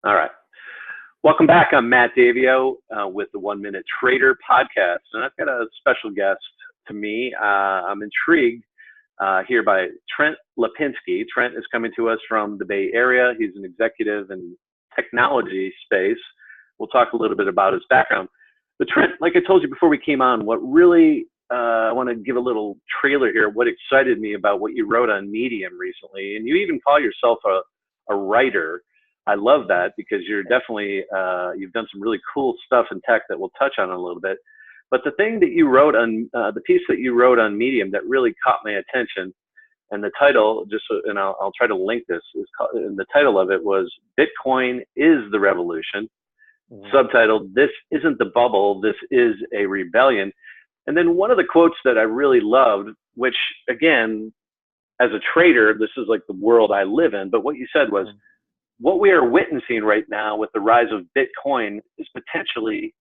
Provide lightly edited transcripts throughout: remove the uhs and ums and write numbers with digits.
All right. Welcome back. I'm Matt Davio with the 1 Minute Trader Podcast. And I've got a special guest to me. I'm intrigued here by Trent Lipinski. Trent is coming to us from the Bay Area. He's an executive in technology space. We'll talk a little bit about his background. But Trent, like I told you before we came on, what really, I want to give a little trailer here, what excited me about what you wrote on Medium recently. And you even call yourself a writer. I love that because you're definitely, you've done some really cool stuff in tech that we'll touch on in a little bit. But the thing that you wrote on, the piece that you wrote on Medium that really caught my attention, and the title, and I'll try to link this, and the title of it was Bitcoin is the Revolution. Mm-hmm. Subtitled, This Isn't the Bubble, This is a Rebellion. And then one of the quotes that I really loved, which again, as a trader, this is like the world I live in, but what you said was, what we are witnessing right now with the rise of Bitcoin is potentially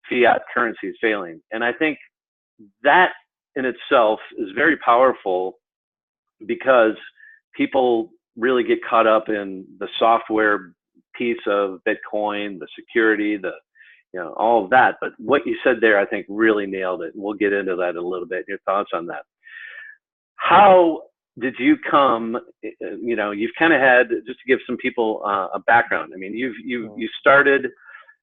fiat currencies failing. And I think that in itself is very powerful because people really get caught up in the software piece of Bitcoin, the security, all of that. But what you said there, I think really nailed it. And we'll get into that a little bit. Your thoughts on that. How did you come, you've kind of had, just to give some people a background. I mean, you started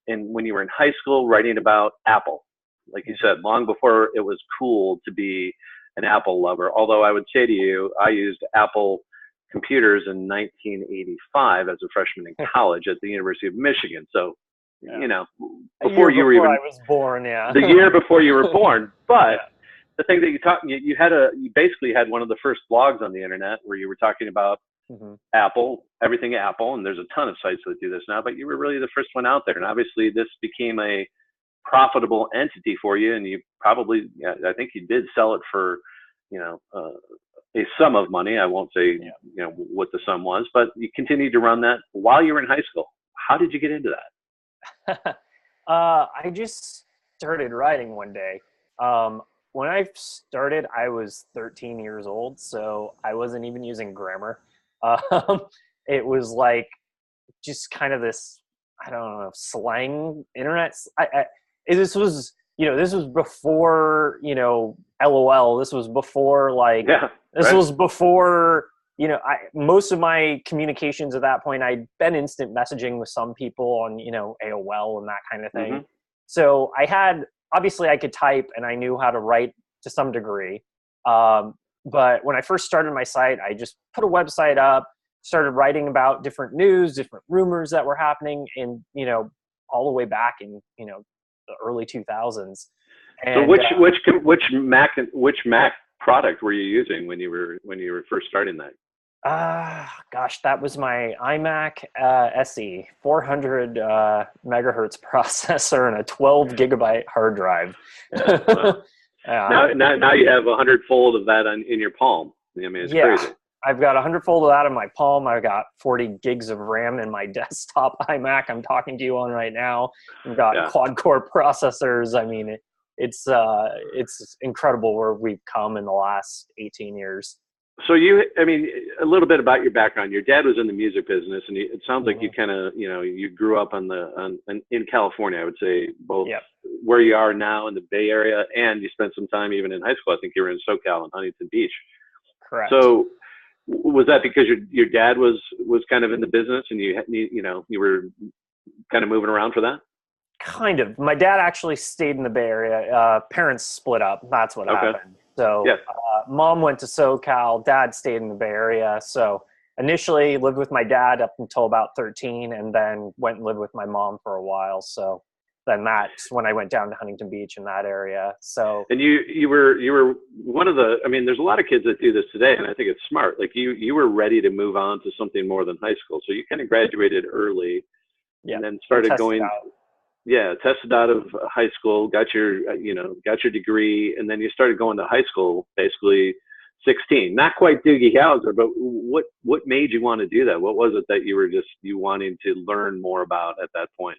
when you were in high school writing about Apple, like you said, long before it was cool to be an Apple lover. Although I would say to you, I used Apple computers in 1985 as a freshman in college at the University of Michigan. So, before you were even, I was born, yeah. The year before you were born, but. Yeah. The thing that you basically had one of the first blogs on the internet where you were talking about Apple, everything Apple, and there's a ton of sites that do this now, but you were really the first one out there. And obviously this became a profitable entity for you. And you probably, I think you did sell it for, a sum of money. I won't say, what the sum was, but you continued to run that while you were in high school. How did you get into that? I just started writing one day. When I started, I was 13 years old, so I wasn't even using grammar. It was like just kind of this, I don't know, slang internet. This was before, LOL. This was before was before, most of my communications at that point, I'd been instant messaging with some people on, AOL and that kind of thing. Mm-hmm. So obviously I could type and I knew how to write to some degree. But when I first started my site, I just put a website up, started writing about different news, different rumors that were happening in, all the way back in, the early 2000s. And, so which Mac product were you using when you were first starting that? Gosh, that was my iMac SE, 400 megahertz processor and a 12 gigabyte hard drive. Now you have 100-fold of that in your palm. I mean, it's crazy. I've got 100-fold of that in my palm. I've got 40 gigs of RAM in my desktop iMac I'm talking to you on right now. I've got quad-core processors. I mean, it's incredible where we've come in the last 18 years. So a little bit about your background. Your dad was in the music business, and it sounds like you kind of, you grew up in California, I would say, both where you are now in the Bay Area, and you spent some time even in high school. I think you were in SoCal in Huntington Beach. Correct. So was that because your dad was kind of in the business, and you were kind of moving around for that? Kind of. My dad actually stayed in the Bay Area. Parents split up. That's what happened. So mom went to SoCal, dad stayed in the Bay Area. So initially lived with my dad up until about 13 and then went and lived with my mom for a while. So then that's when I went down to Huntington Beach in that area. So and you were one of the, there's a lot of kids that do this today, and I think it's smart. Like you were ready to move on to something more than high school. So you kind of graduated early and then started going. Tested out of high school, got your degree, and then you started going to high school basically 16. Not quite Doogie Howser, but what made you want to do that? What was it that you were you wanting to learn more about at that point?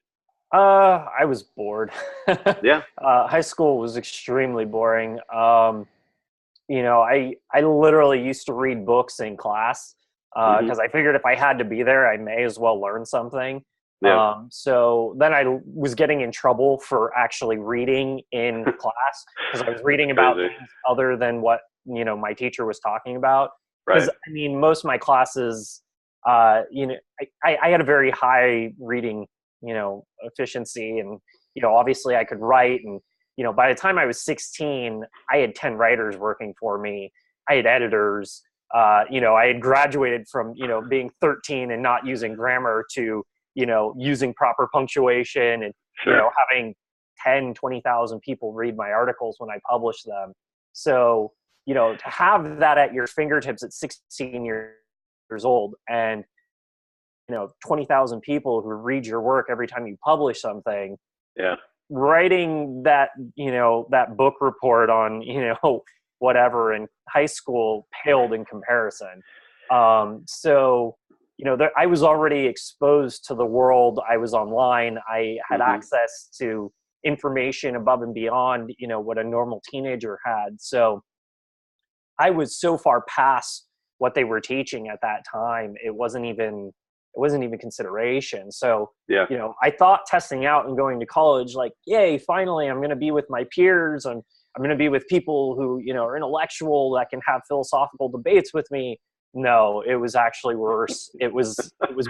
I was bored. Yeah. High school was extremely boring. I literally used to read books in class because I figured if I had to be there, I may as well learn something. Yeah. So then I was getting in trouble for actually reading in class because I was reading about Crazy. things other than what, my teacher was talking about. Because, Right. I mean, most of my classes, I had a very high reading, efficiency. And, obviously I could write. And, by the time I was 16, I had 10 writers working for me. I had editors. I had graduated from, being 13 and not using grammar to, using proper punctuation and, Sure. having 10, 20,000 people read my articles when I publish them. So, to have that at your fingertips at 16 years old and, 20,000 people who read your work every time you publish something, Yeah. writing that, that book report on, whatever in high school paled in comparison. So, I was already exposed to the world. I was online. I had access to information above and beyond, what a normal teenager had. So I was so far past what they were teaching at that time. It wasn't even consideration. So, Yeah. I thought testing out and going to college, like, yay, finally, I'm going to be with my peers and I'm going to be with people who, are intellectual that can have philosophical debates with me. No, it was actually worse. It was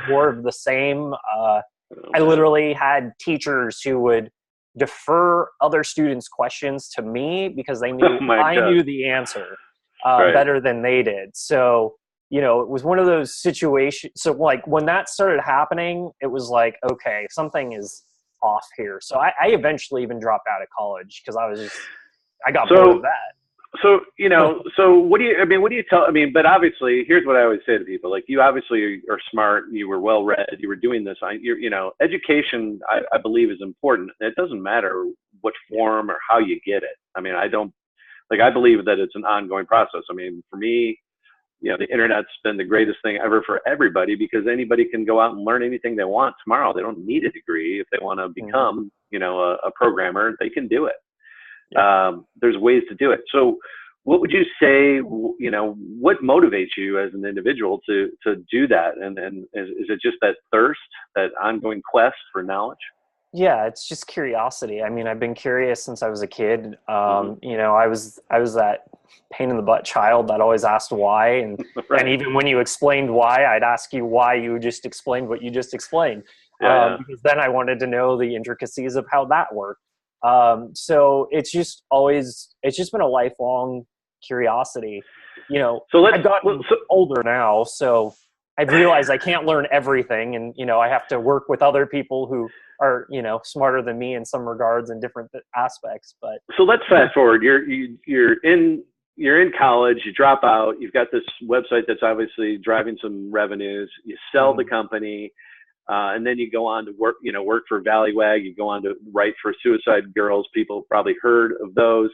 more of the same. I literally had teachers who would defer other students' questions to me because they knew I knew the answer better than they did. So, it was one of those situations. So like when that started happening, it was like, okay, something is off here. So I eventually even dropped out of college because I got bored of that. So, so what do you tell, but obviously here's what I always say to people, like you obviously are smart, you were well read, you were doing this, education, I believe is important. It doesn't matter what form or how you get it. I believe that it's an ongoing process. For me, the internet's been the greatest thing ever for everybody because anybody can go out and learn anything they want tomorrow. They don't need a degree. If they want to become, a programmer, they can do it. Yeah. There's ways to do it. So what would you say, what motivates you as an individual to do that? And is it just that thirst, that ongoing quest for knowledge? Yeah, it's just curiosity. I've been curious since I was a kid. I was that pain in the butt child that always asked why. And, right. And even when you explained why, I'd ask you why you just explained what you just explained. Because then I wanted to know the intricacies of how that worked. So it's just been a lifelong curiosity, So I've gotten older now, so I've realized I can't learn everything. And, I have to work with other people who are, smarter than me in some regards in different aspects. But so let's fast forward. You're in college, you drop out, you've got this website that's obviously driving some revenues, you sell the company, and then you go on to work for Valleywag, you go on to write for Suicide Girls. People probably heard of those.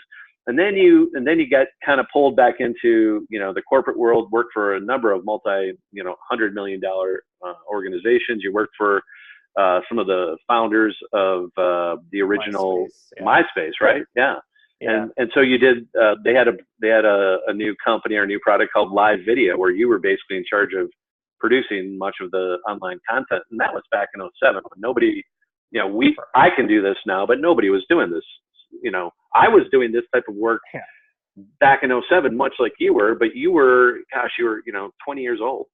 And then you get kind of pulled back into, the corporate world, work for a number of $100 million organizations. You work for some of the founders of the original MySpace, right? Yeah. And so you did. They had a new company or a new product called Live Video, where you were basically in charge of producing much of the online content, and that was back in 2007 when nobody, I can do this now, but nobody was doing this. I was doing this type of work back in 2007, much like you were, but you were 20 years old.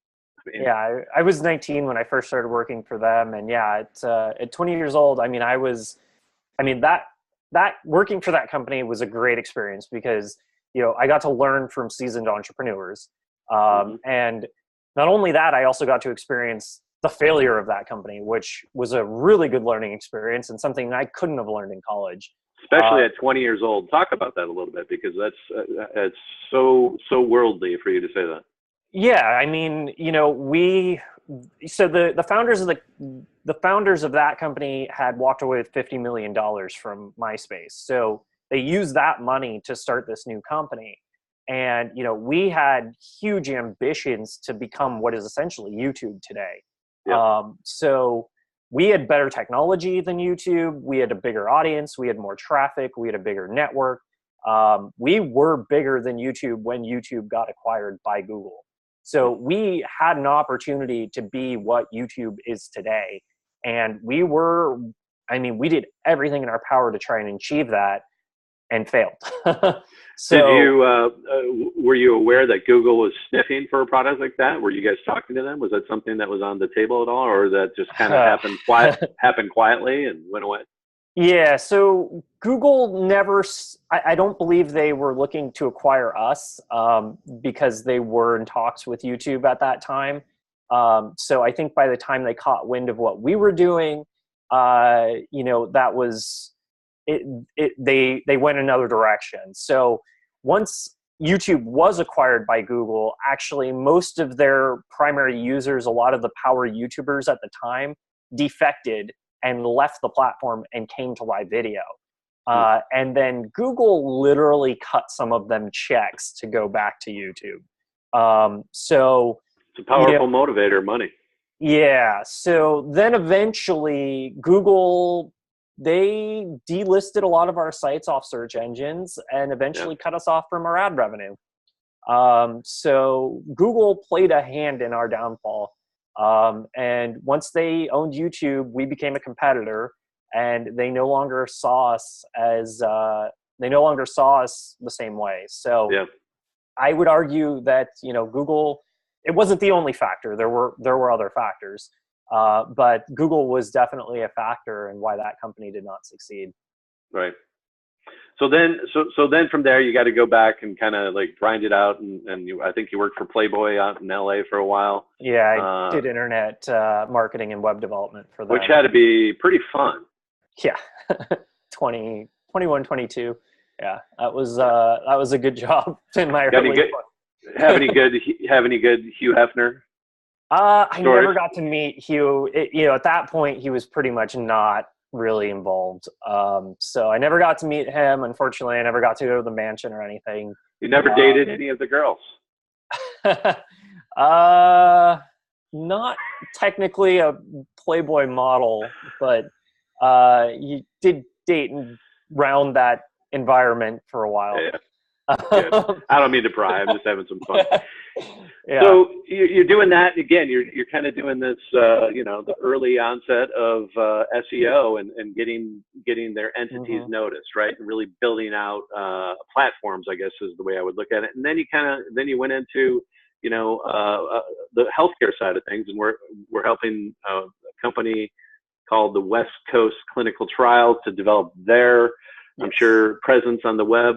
I was 19 when I first started working for them, and at 20 years old, that working for that company was a great experience because, I got to learn from seasoned entrepreneurs. And not only that, I also got to experience the failure of that company, which was a really good learning experience and something I couldn't have learned in college. Especially at 20 years old. Talk about that a little bit, because it's so worldly for you to say that. Yeah, the founders of that company had walked away with $50 million from MySpace. So they used that money to start this new company. And, we had huge ambitions to become what is essentially YouTube today. Yeah. So we had better technology than YouTube. We had a bigger audience. We had more traffic. We had a bigger network. We were bigger than YouTube when YouTube got acquired by Google. So we had an opportunity to be what YouTube is today. And we did everything in our power to try and achieve that and failed. Did you, were you aware that Google was sniffing for a product like that? Were you guys talking to them? Was that something that was on the table at all, or that just kind of happened quietly and went away? Yeah, so Google never, I don't believe they were looking to acquire us because they were in talks with YouTube at that time. So I think by the time they caught wind of what we were doing, that was, they went another direction. So once YouTube was acquired by Google, actually most of their primary users, a lot of the power YouTubers at the time, defected and left the platform and came to live video. And then Google literally cut some of them checks to go back to YouTube. So it's a powerful motivator, money. Yeah. So then eventually Google, they delisted a lot of our sites off search engines and eventually cut us off from our ad revenue. So Google played a hand in our downfall. And once they owned YouTube, we became a competitor, and they no longer saw us the same way. So I would argue that, Google, it wasn't the only factor. There were other factors, but Google was definitely a factor in why that company did not succeed. Right. So then from there, you got to go back and kind of like grind it out. And I think you worked for Playboy out in LA for a while. Yeah, I did internet marketing and web development for them. Which had to be pretty fun. Yeah, 21, 22. Yeah, that was a good job in my early life. Have any good Hugh Hefner? I never got to meet Hugh. At that point, he was pretty much not really involved. So I never got to meet him. Unfortunately, I never got to go to the mansion or anything. You never dated any of the girls? Not technically a Playboy model, but you did date around that environment for a while. Yeah. I don't mean to pry. I'm just having some fun. Yeah. So you're doing that again. You're kind of doing this, the early onset of SEO and getting their entities noticed, right? And really building out platforms, I guess, is the way I would look at it. And then you went into the healthcare side of things, and we're helping a company called the West Coast Clinical Trials to develop their, I'm sure, presence on the web.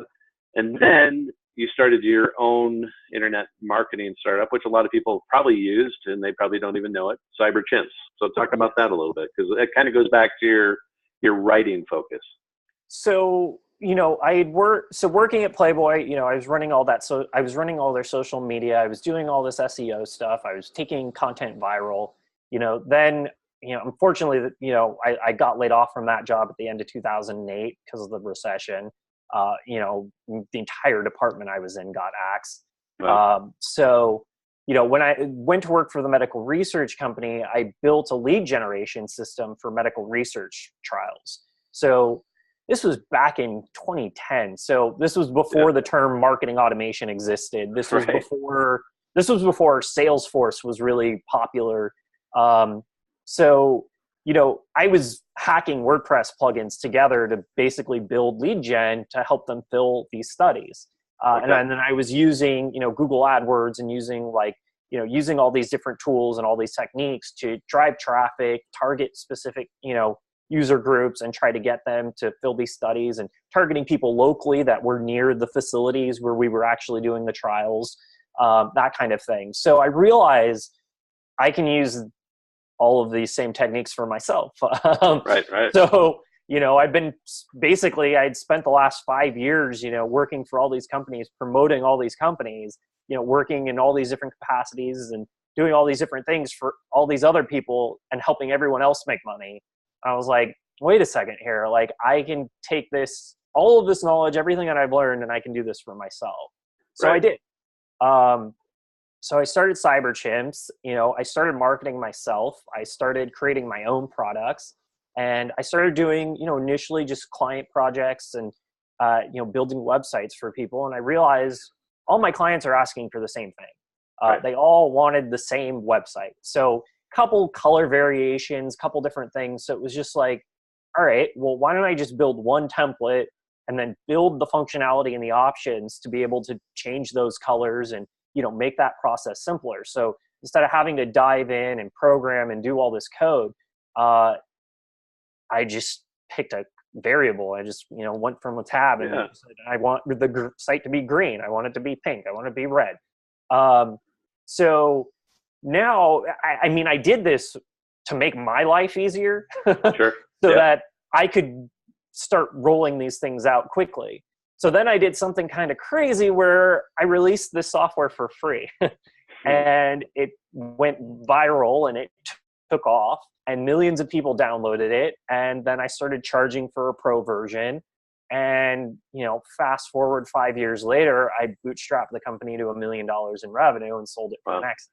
And then you started your own internet marketing startup, which a lot of people probably used, and they probably don't even know it, CyberChimps. So talk about that a little bit, because it kind of goes back to your writing focus. So, working at Playboy, I was running all that. So I was running all their social media. I was doing all this SEO stuff. I was taking content viral. Then, unfortunately, I got laid off from that job at the end of 2008 because of the recession. The entire department I was in got axed. Wow. So, when I went to work for the medical research company, I built a lead generation system for medical research trials. So this was back in 2010. So this was before the term marketing automation existed. This was before Salesforce was really popular. I was hacking WordPress plugins together to basically build lead gen to help them fill these studies. And then I was using, Google AdWords and using using all these different tools and all these techniques to drive traffic, target specific, user groups and try to get them to fill these studies, and targeting people locally that were near the facilities where we were actually doing the trials, that kind of thing. So I realized I can use all of these same techniques for myself. Right. So, I'd spent the last 5 years, working for all these companies, promoting all these companies, working in all these different capacities and doing all these different things for all these other people and helping everyone else make money. I was like, wait a second here. Like, I can take all of this knowledge, everything that I've learned, and I can do this for myself. So I did. So I started CyberChimps. I started marketing myself. I started creating my own products, and I started doing, initially just client projects and, building websites for people. And I realized all my clients are asking for the same thing. They all wanted the same website. So couple color variations, couple different things. So it was just like, all right, well, why don't I just build one template and then build the functionality and the options to be able to change those colors and, make that process simpler. So instead of having to dive in and program and do all this code, I just picked a variable. I just, went from a tab and said, I want the site to be green. I want it to be pink. I want it to be red. So now, I did this to make my life easier Sure. so that I could start rolling these things out quickly. So then I did something kind of crazy where I released this software for free and it went viral and it took off and millions of people downloaded it. And then I started charging for a pro version. And, fast forward 5 years later, I bootstrapped the company to $1 million in revenue and sold it for an exit.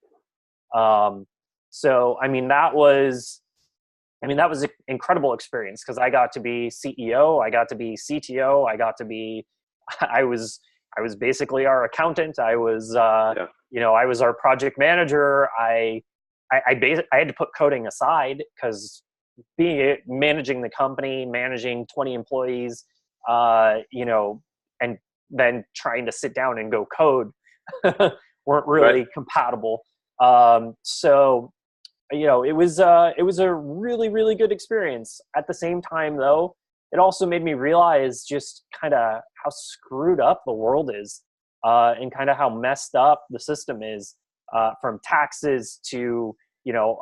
So, that was an incredible experience because I got to be CEO, I got to be CTO, I was basically our accountant. I was, I was our project manager. I had to put coding aside because managing the company, managing 20 employees, and then trying to sit down and go code weren't really compatible. So, it was a really, really good experience. At the same time, though, it also made me realize just kind of how screwed up the world is, and kind of how messed up the system is, from taxes to,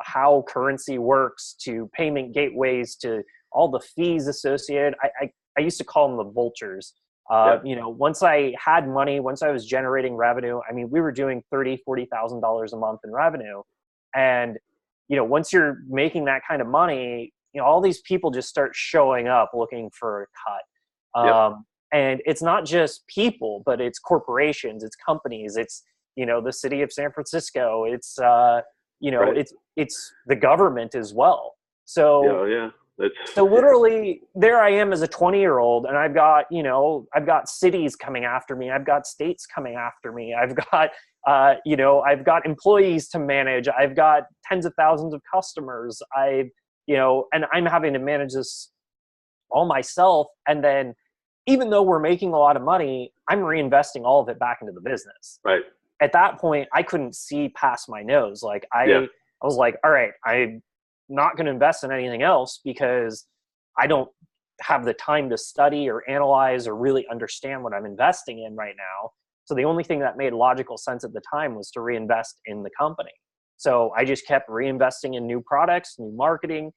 how currency works to payment gateways to all the fees associated. I used to call them the vultures. Once I had money, once I was generating revenue, we were doing $30,000, $40,000 a month in revenue. And, once you're making that kind of money, all these people just start showing up looking for a cut. And it's not just people, but it's corporations, it's companies, it's, the city of San Francisco, it's, it's the government as well. So, so literally there I am as a 20-year-old and I've got cities coming after me. I've got states coming after me. I've got employees to manage. I've got tens of thousands of customers. And I'm having to manage this all myself. And then even though we're making a lot of money, I'm reinvesting all of it back into the business. Right. At that point, I couldn't see past my nose. Like I was like, all right, I'm not going to invest in anything else because I don't have the time to study or analyze or really understand what I'm investing in right now. So the only thing that made logical sense at the time was to reinvest in the company. So I just kept reinvesting in new products, new marketing,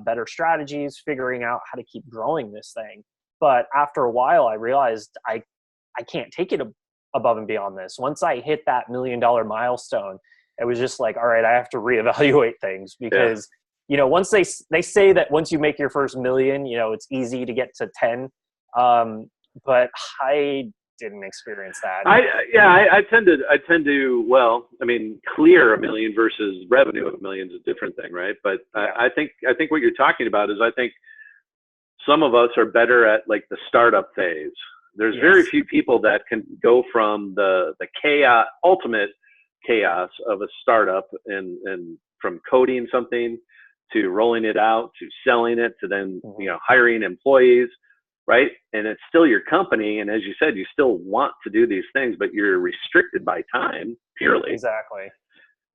better strategies, figuring out how to keep growing this thing. But after a while, I realized I can't take it above and beyond this. Once I hit that $1 million milestone, it was just like, all right, I have to reevaluate things because, once they say that once you make your first million, it's easy to get to 10. But I didn't experience that. I tend to, clear $1 million versus revenue of $1 million is a different thing. Right. But I think what you're talking about is I think some of us are better at like the startup phase. There's very few people that can go from the chaos, ultimate chaos of a startup and from coding something to rolling it out to selling it to then, hiring employees. Right. And it's still your company. And as you said, you still want to do these things, but you're restricted by time purely. Exactly.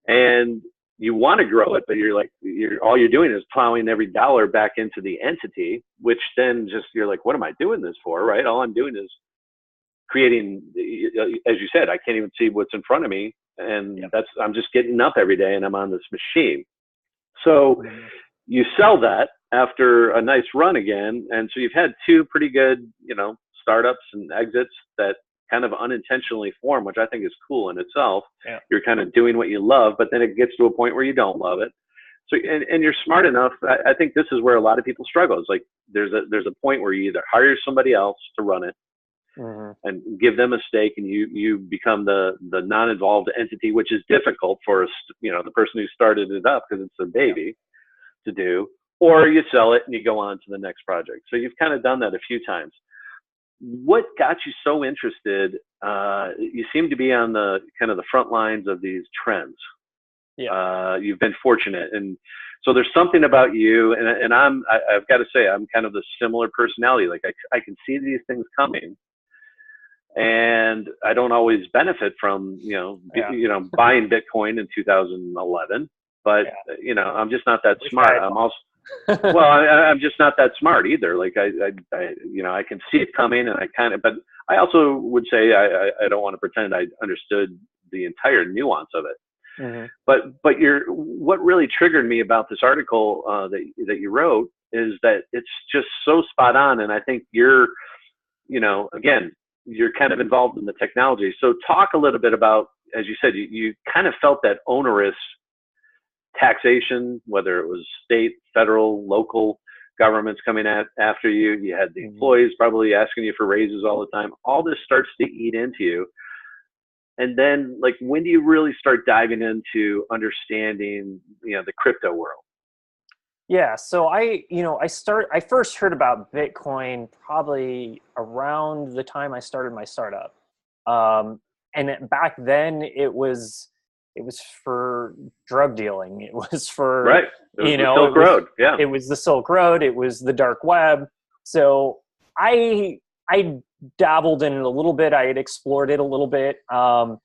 And you want to grow it, but all you're doing is plowing every dollar back into the entity, which then you're like, what am I doing this for? Right. All I'm doing is creating, as you said, I can't even see what's in front of me. And I'm just getting up every day and I'm on this machine. So you sell that after a nice run again. And so you've had two pretty good, startups and exits that kind of unintentionally form, which I think is cool in itself. Yeah. You're kind of doing what you love, but then it gets to a point where you don't love it. So, and you're smart enough. I think this is where a lot of people struggle. It's like, there's a point where you either hire somebody else to run it and give them a stake and you become the non-involved entity, which is difficult for the person who started it up because it's their baby to do, or you sell it and you go on to the next project. So you've kind of done that a few times. What got you so interested? You seem to be on the kind of the front lines of these trends. You've been fortunate. And so there's something about you, and I've got to say, I'm kind of the similar personality. Like I can see these things coming, and I don't always benefit from, buying Bitcoin in 2011, but I'm just not that smart. I'm also, well, I'm just not that smart either. Like I can see it coming, and but I also would say I don't want to pretend I understood the entire nuance of it. Mm-hmm. But what really triggered me about this article that you wrote is that it's just so spot on, and I think you're kind of involved in the technology. So talk a little bit about, as you said, you kind of felt that onerous taxation, whether it was state, federal, local governments coming after you. You had the employees probably asking you for raises all the time. All this starts to eat into you. And then, like, when do you really start diving into understanding, the crypto world? Yeah, so I first heard about Bitcoin probably around the time I started my startup. And back then it was for drug dealing. It was for, right. It was the Silk Road. Yeah. It was the Silk Road. It was the dark web. So I dabbled in it a little bit. I had explored it a little bit. I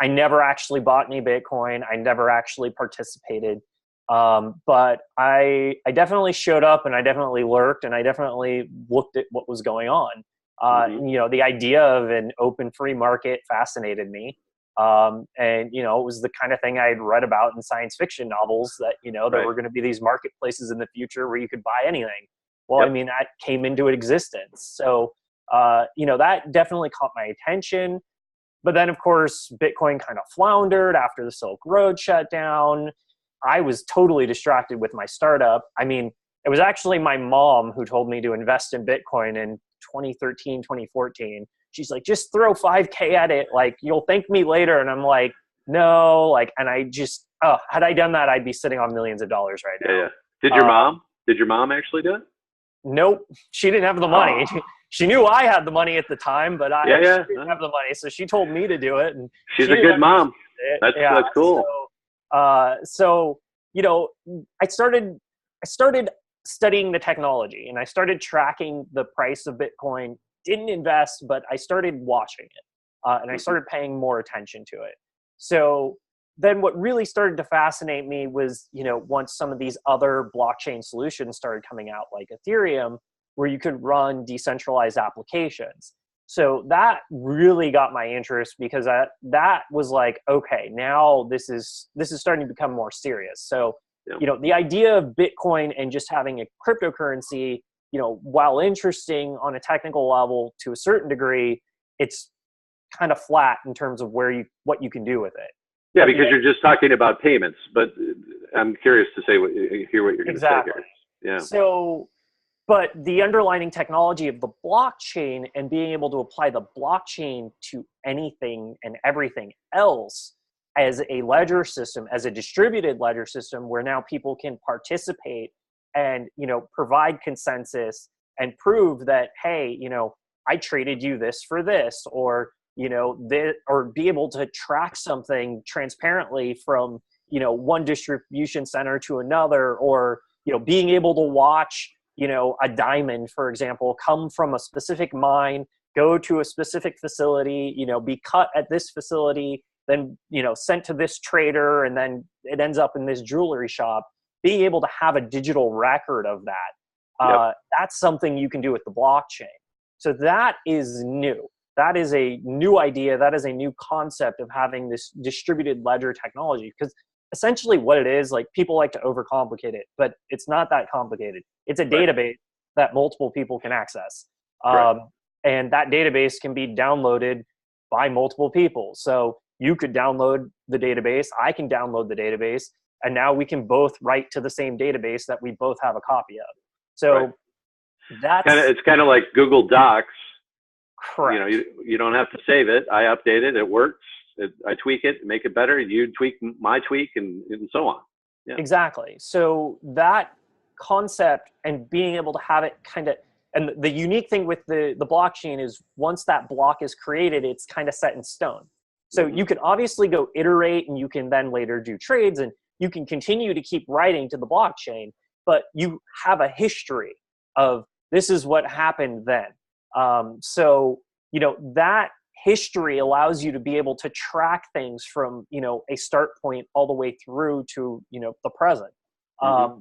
never actually bought any Bitcoin. I never actually participated. But I definitely showed up, and I definitely lurked, and I definitely looked at what was going on. The idea of an open free market fascinated me. And it was the kind of thing I had read about in science fiction novels that, there were going to be these marketplaces in the future where you could buy anything. Well, Yep. that came into existence. So, that definitely caught my attention. But then, of course, Bitcoin kind of floundered after the Silk Road shut down. I was totally distracted with my startup. It was actually my mom who told me to invest in Bitcoin in 2013, 2014. She's like, just throw 5K at it. Like, you'll thank me later. And I'm like, no, and I just, had I done that, I'd be sitting on millions of dollars right now. Yeah. Did your mom actually do it? Nope. She didn't have the money. She knew I had the money at the time, but she didn't have the money. So she told me to do it. And she's a good mom. That's cool. So I started studying the technology, and I started tracking the price of Bitcoin. Didn't invest, but I started watching it, and I started paying more attention to it. So then what really started to fascinate me was, once some of these other blockchain solutions started coming out, like Ethereum, where you could run decentralized applications. So that really got my interest, because that was like, okay, now this is starting to become more serious. So, the idea of Bitcoin and just having a cryptocurrency, while interesting on a technical level to a certain degree, it's kind of flat in terms of what you can do with it. Yeah, because you're just talking about payments, but I'm curious to hear what you're going to say here. Yeah. So, but the underlying technology of the blockchain and being able to apply the blockchain to anything and everything else as a ledger system, as a distributed ledger system, where now people can participate and, provide consensus and prove that, hey, I traded you this for this, or, or be able to track something transparently from, one distribution center to another, or, being able to watch, a diamond, for example, come from a specific mine, go to a specific facility, be cut at this facility, then, sent to this trader, and then it ends up in this jewelry shop. Being able to have a digital record of that, that's something you can do with the blockchain. So that is new. That is a new idea. That is a new concept of having this distributed ledger technology, because essentially what it is, like, people like to overcomplicate it, but it's not that complicated. It's a database that multiple people can access. And that database can be downloaded by multiple people. So you could download the database, I can download the database, and now we can both write to the same database that we both have a copy of. So it's kind of like Google Docs. Correct. You don't have to save it. I update it. It works. I tweak it, make it better. You tweak my tweak, and so on. Yeah. Exactly. So that concept and being able to have it and the unique thing with the blockchain is once that block is created, it's kind of set in stone. So you can obviously go iterate, and you can then later do trades, and you can continue to keep writing to the blockchain, but you have a history of this is what happened then. So, that history allows you to be able to track things from, a start point all the way through to, the present.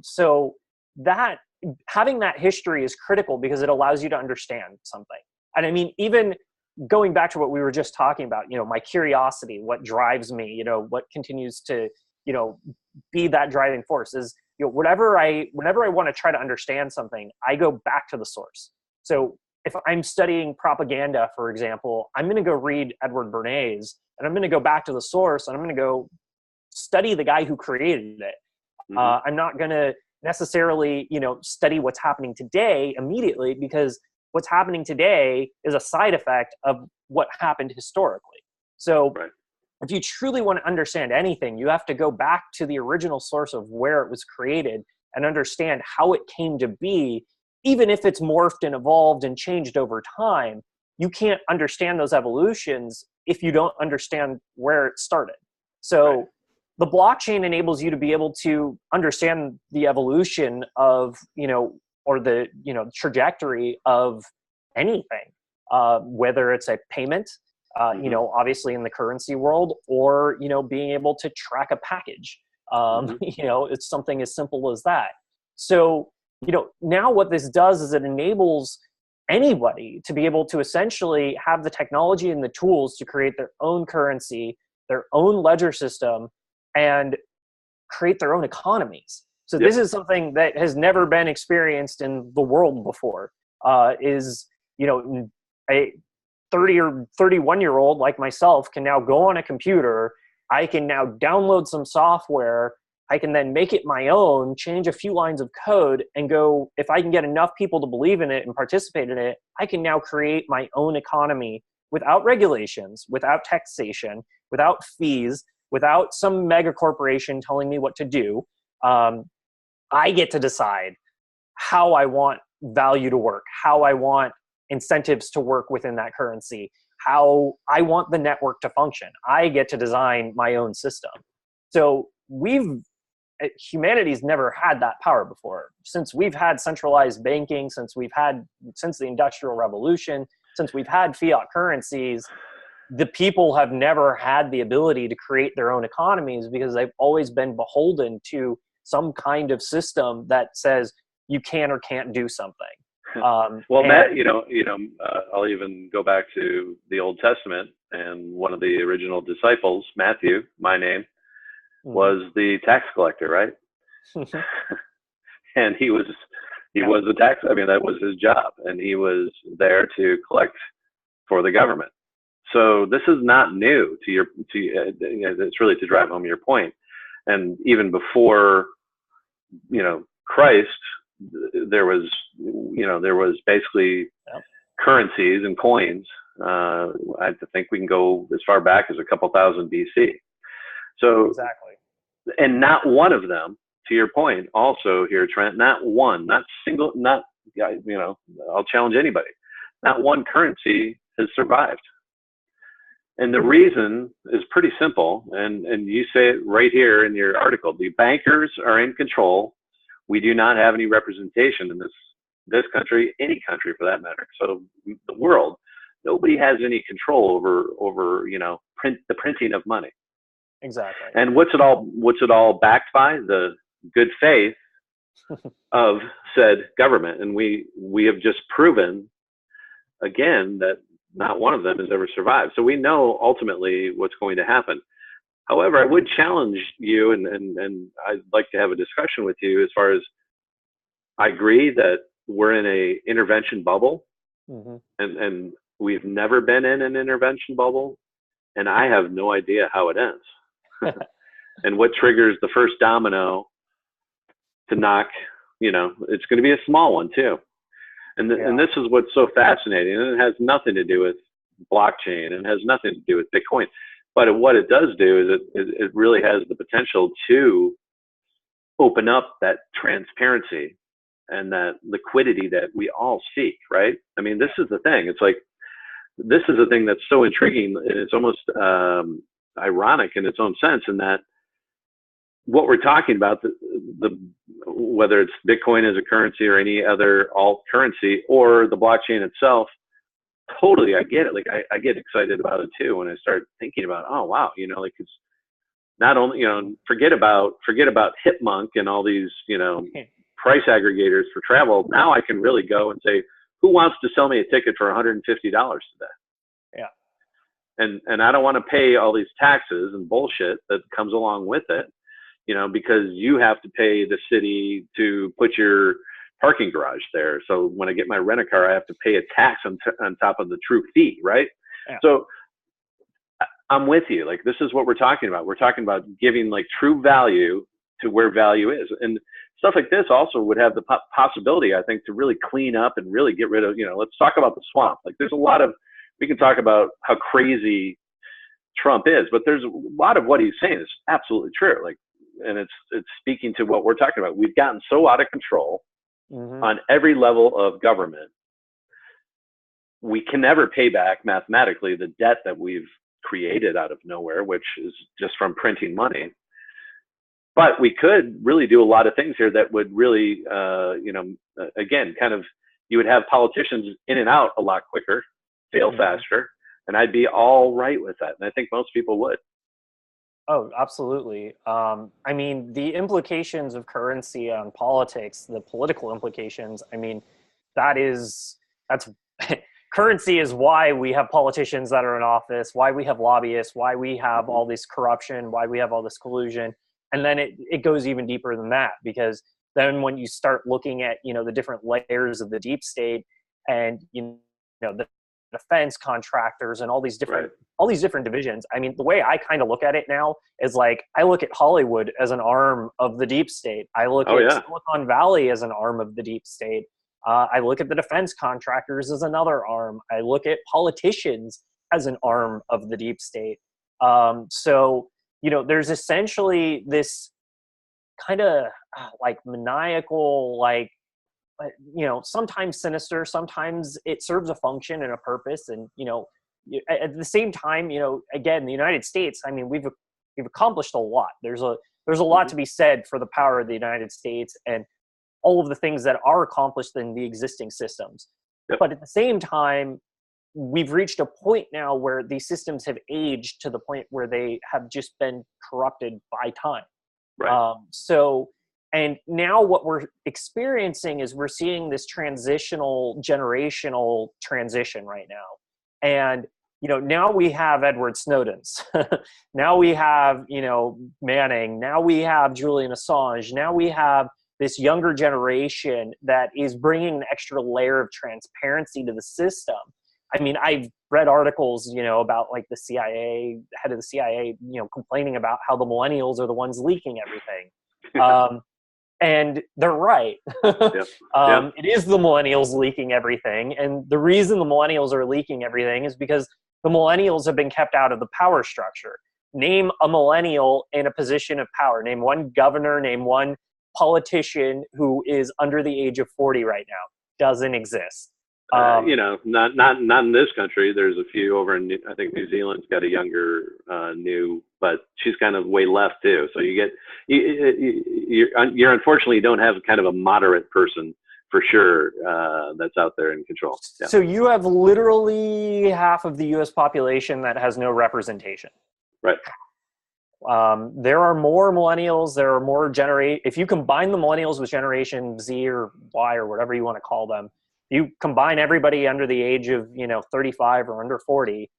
So that having that history is critical because it allows you to understand something. And I mean, even going back to what we were just talking about, my curiosity, what drives me, what continues to, be that driving force is, whenever I want to try to understand something, I go back to the source. So if I'm studying propaganda, for example, I'm going to go read Edward Bernays, and I'm going to go back to the source, and I'm going to go study the guy who created it. I'm not going to necessarily, study what's happening today immediately, because what's happening today is a side effect of what happened historically. So if you truly want to understand anything, you have to go back to the original source of where it was created and understand how it came to be. Even if it's morphed and evolved and changed over time, you can't understand those evolutions if you don't understand where it started. So the blockchain enables you to be able to understand the evolution of, or the, trajectory of anything, whether it's a payment, obviously in the currency world, or, being able to track a package. It's something as simple as that. So, now what this does is it enables anybody to be able to essentially have the technology and the tools to create their own currency, their own ledger system, and create their own economies. So this is something that has never been experienced in the world before, a 30 or 31-year-old like myself can now go on a computer. I can now download some software. I can then make it my own, change a few lines of code, and go, if I can get enough people to believe in it and participate in it, I can now create my own economy without regulations, without taxation, without fees, without some mega corporation telling me what to do. I get to decide how I want value to work, how I want incentives to work within that currency, how I want the network to function. I get to design my own system. So humanity's never had that power before. Since we've had centralized banking, since the Industrial Revolution, since we've had fiat currencies, the people have never had the ability to create their own economies because they've always been beholden to some kind of system that says you can or can't do something. Matt, I'll even go back to the Old Testament, and one of the original disciples, Matthew, my name, was the tax collector, right? And he was the tax. I mean, that was his job, and he was there to collect for the government. So this is not new it's really to drive home your point. And even before, Christ, there was basically currencies and coins. I think we can go as far back as a couple thousand BC. So exactly. And not one of them, to your point also here, Trent, not single, I'll challenge anybody. Not one currency has survived. And the reason is pretty simple. And you say it right here in your article. The bankers are in control. We do not have any representation in this country, any country for that matter. So the world, nobody has any control over the printing of money. Exactly. And what's it all backed by? The good faith of said government. And we have just proven again that not one of them has ever survived. So we know ultimately what's going to happen. However, I would challenge you, and I'd like to have a discussion with you as far as, I agree that we're in a intervention bubble, and we've never been in an intervention bubble, and I have no idea how it ends. And what triggers the first domino to knock, it's going to be a small one too. And this is what's so fascinating, and it has nothing to do with blockchain, and it has nothing to do with Bitcoin. But what it does do is it really has the potential to open up that transparency and that liquidity that we all seek, right? I mean, this is the thing. It's like this is a thing that's so intriguing, and it's almost ironic in its own sense, in that what we're talking about, the whether it's Bitcoin as a currency or any other alt currency or the blockchain itself, totally, I get it. Like I get excited about it too when I start thinking about, oh wow, like it's not only, forget about Hipmunk and all these, price aggregators for travel. Now I can really go and say, who wants to sell me a ticket for $150 today? Yeah. And I don't want to pay all these taxes and bullshit that comes along with it, because you have to pay the city to put your parking garage there. So when I get my rent-a-car, I have to pay a tax on top of the true fee, right? Yeah. So I'm with you. Like, this is what we're talking about. We're talking about giving like true value to where value is. And stuff like this also would have the possibility, I think, to really clean up and really get rid of, let's talk about the swamp. Like, there's a lot of, we can talk about how crazy Trump is, but there's a lot of what he's saying is absolutely true. Like, and it's speaking to what we're talking about. We've gotten so out of control on every level of government. We can never pay back mathematically the debt that we've created out of nowhere, which is just from printing money. But we could really do a lot of things here that would really, again, kind of, you would have politicians in and out a lot quicker, fail faster, and I'd be all right with that. And I think most people would. Oh, absolutely. I mean, the implications of currency on politics, the political implications, I mean, that's currency is why we have politicians that are in office, why we have lobbyists, why we have all this corruption, why we have all this collusion. And then it goes even deeper than that, because then when you start looking at, the different layers of the deep state and, the defense contractors and all these different divisions. I mean, the way I kind of look at it now is like, I look at Hollywood as an arm of the deep state. I look at Silicon Valley as an arm of the deep state. I look at the defense contractors as another arm. I look at politicians as an arm of the deep state. So, there's essentially this kind of like maniacal, like, sometimes sinister, sometimes it serves a function and a purpose. And, at the same time, again, the United States, I mean, we've accomplished a lot. There's a lot to be said for the power of the United States and all of the things that are accomplished in the existing systems. Yep. But at the same time, we've reached a point now where these systems have aged to the point where they have just been corrupted by time. Right. And now what we're experiencing is we're seeing this generational transition right now. And, now we have Edward Snowden's. Now we have, Manning. Now we have Julian Assange. Now we have this younger generation that is bringing an extra layer of transparency to the system. I mean, I've read articles, about like the CIA, head of the CIA, complaining about how the millennials are the ones leaking everything. And they're right. It is the millennials leaking everything. And the reason the millennials are leaking everything is because the millennials have been kept out of the power structure. Name a millennial in a position of power. Name one governor, name one politician who is under the age of 40 right now. Doesn't exist. Not in this country. There's a few over in, I think New Zealand's got a younger new, but she's kind of way left too. So you unfortunately don't have kind of a moderate person for sure that's out there in control. Yeah. So you have literally half of the U.S. population that has no representation. Right. There are more millennials. There are more if you combine the millennials with Generation Z or Y or whatever you want to call them, you combine everybody under the age of 35 or under 40,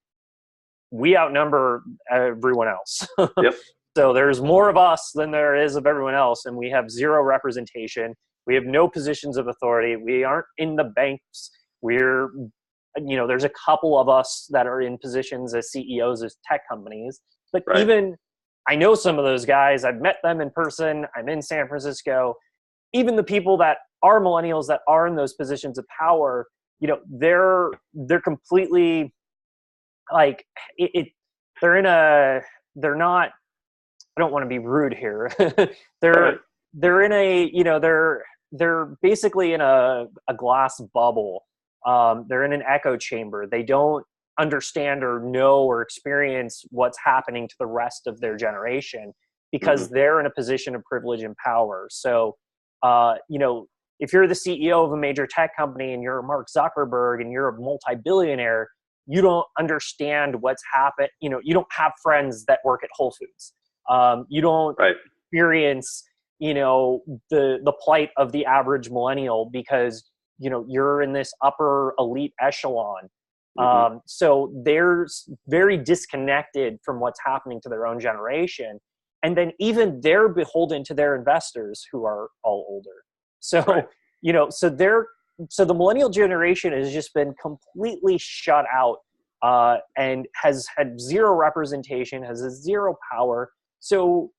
we outnumber everyone else. Yep. So there's more of us than there is of everyone else, and we have zero representation. We have no positions of authority. We aren't in the banks. There's a couple of us that are in positions as CEOs of tech companies, but even I know some of those guys. I've met them in person. I'm in San Francisco. Even the people that are millennials that are in those positions of power, they're completely like they're not, I don't want to be rude here. They're in a, they're basically in a glass bubble. They're in an echo chamber. They don't understand or know or experience what's happening to the rest of their generation, because they're in a position of privilege and power. So, if you're the CEO of a major tech company and you're Mark Zuckerberg and you're a multi-billionaire, you don't understand what's happened. You don't have friends that work at Whole Foods. You don't experience, the plight of the average millennial because, you're in this upper elite echelon. So they're very disconnected from what's happening to their own generation. And then even they're beholden to their investors who are all older. So, so the millennial generation has just been completely shut out and has had zero representation, has a zero power. So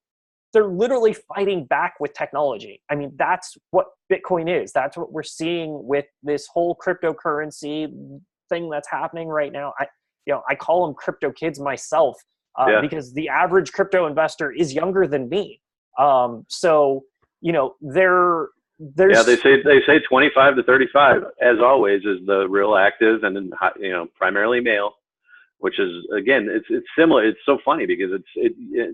they're literally fighting back with technology. I mean, that's what Bitcoin is. That's what we're seeing with this whole cryptocurrency thing that's happening right now. I call them crypto kids myself because the average crypto investor is younger than me. They say 25 to 35, as always, is the real active, and then primarily male, which is, again, it's similar. It's so funny because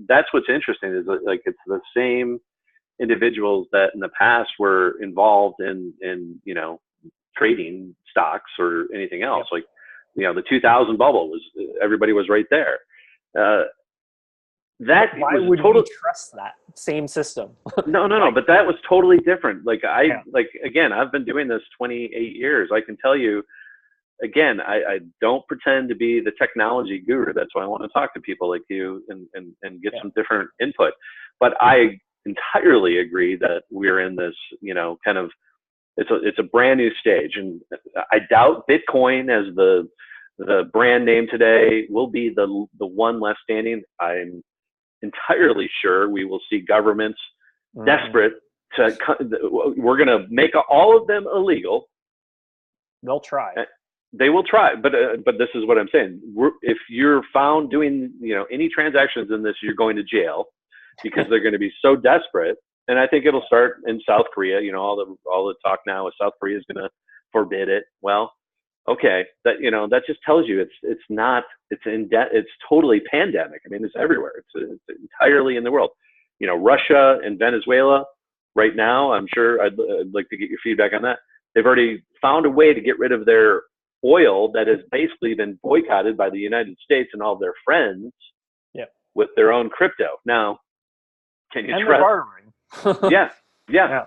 that's what's interesting is like it's the same individuals that in the past were involved in trading stocks or anything else. Like the 2000 bubble everybody was right there. Why would we trust that same system? No. But that was totally different. Again, I've been doing this 28 years. I can tell you, again, I don't pretend to be the technology guru. That's why I want to talk to people like you and get some different input. But I entirely agree that we're in this, kind of, it's a brand new stage. And I doubt Bitcoin as the brand name today will be the one left standing. I'm entirely sure we will see governments desperate we're going to make all of them illegal. They'll try. They will try, but this is what I'm saying. If you're found doing any transactions in this, you're going to jail because they're going to be so desperate. And I think it'll start in South Korea. All the talk now is South Korea is going to forbid it. Well, okay, that just tells you it's totally pandemic. I mean, it's everywhere. It's entirely in the world. Russia and Venezuela right now, I'm sure I'd like to get your feedback on that. They've already found a way to get rid of their oil that has basically been boycotted by the United States and all their friends with their own crypto. Now, can you trust? Yeah.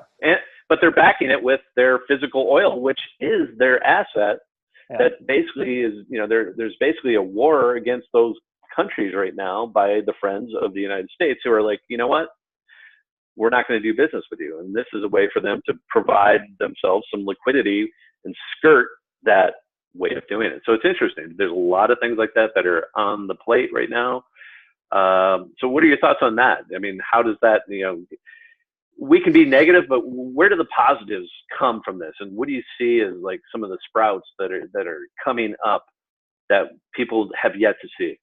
But they're backing it with their physical oil, which is their asset. That basically is, there's basically a war against those countries right now by the friends of the United States who are like, you know what? We're not going to do business with you. And this is a way for them to provide themselves some liquidity and skirt that way of doing it. So it's interesting. There's a lot of things like that are on the plate right now. So what are your thoughts on that? I mean, how does that, we can be negative, but where do the positives come from this? And what do you see as like some of the sprouts that are coming up that people have yet to see?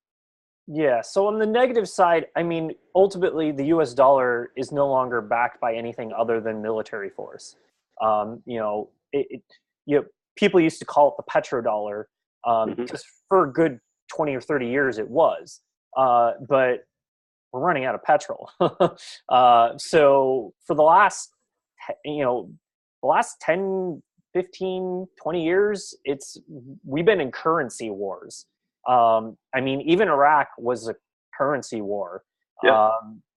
Yeah. So on the negative side, I mean, ultimately the US dollar is no longer backed by anything other than military force. People used to call it the petrodollar because for a good 20 or 30 years it was, but we're running out of petrol. So for the last 10, 15, 20 years, we've been in currency wars. I mean, even Iraq was a currency war.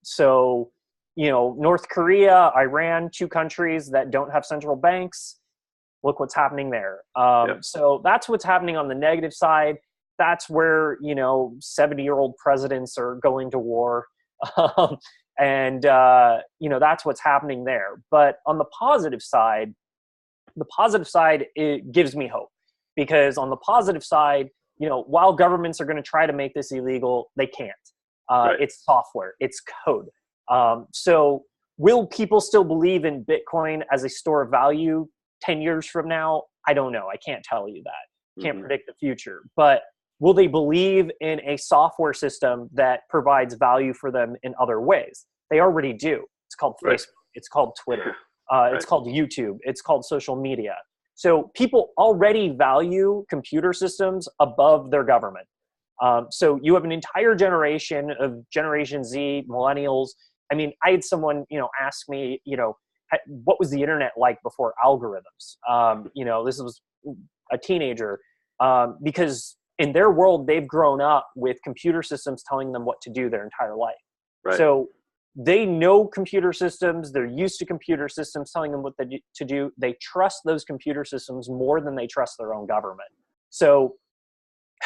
So, North Korea, Iran, 2 countries that don't have central banks, look what's happening there. So that's what's happening on the negative side. That's where, 70-year-old presidents are going to war. And that's what's happening there. But on the positive side, it gives me hope. Because on the positive side, while governments are going to try to make this illegal, they can't. It's software. It's code. So will people still believe in Bitcoin as a store of value 10 years from now? I don't know. I can't tell you that. Can't predict the future. But will they believe in a software system that provides value for them in other ways? They already do. It's called Facebook. It's called Twitter. It's called YouTube. It's called social media. So people already value computer systems above their government. So you have an entire generation of Generation Z, millennials. I mean, I had someone, ask me, what was the internet like before algorithms? This was a teenager, because in their world, they've grown up with computer systems telling them what to do their entire life. Right. So they know computer systems. They're used to computer systems telling them what to do. They trust those computer systems more than they trust their own government. So,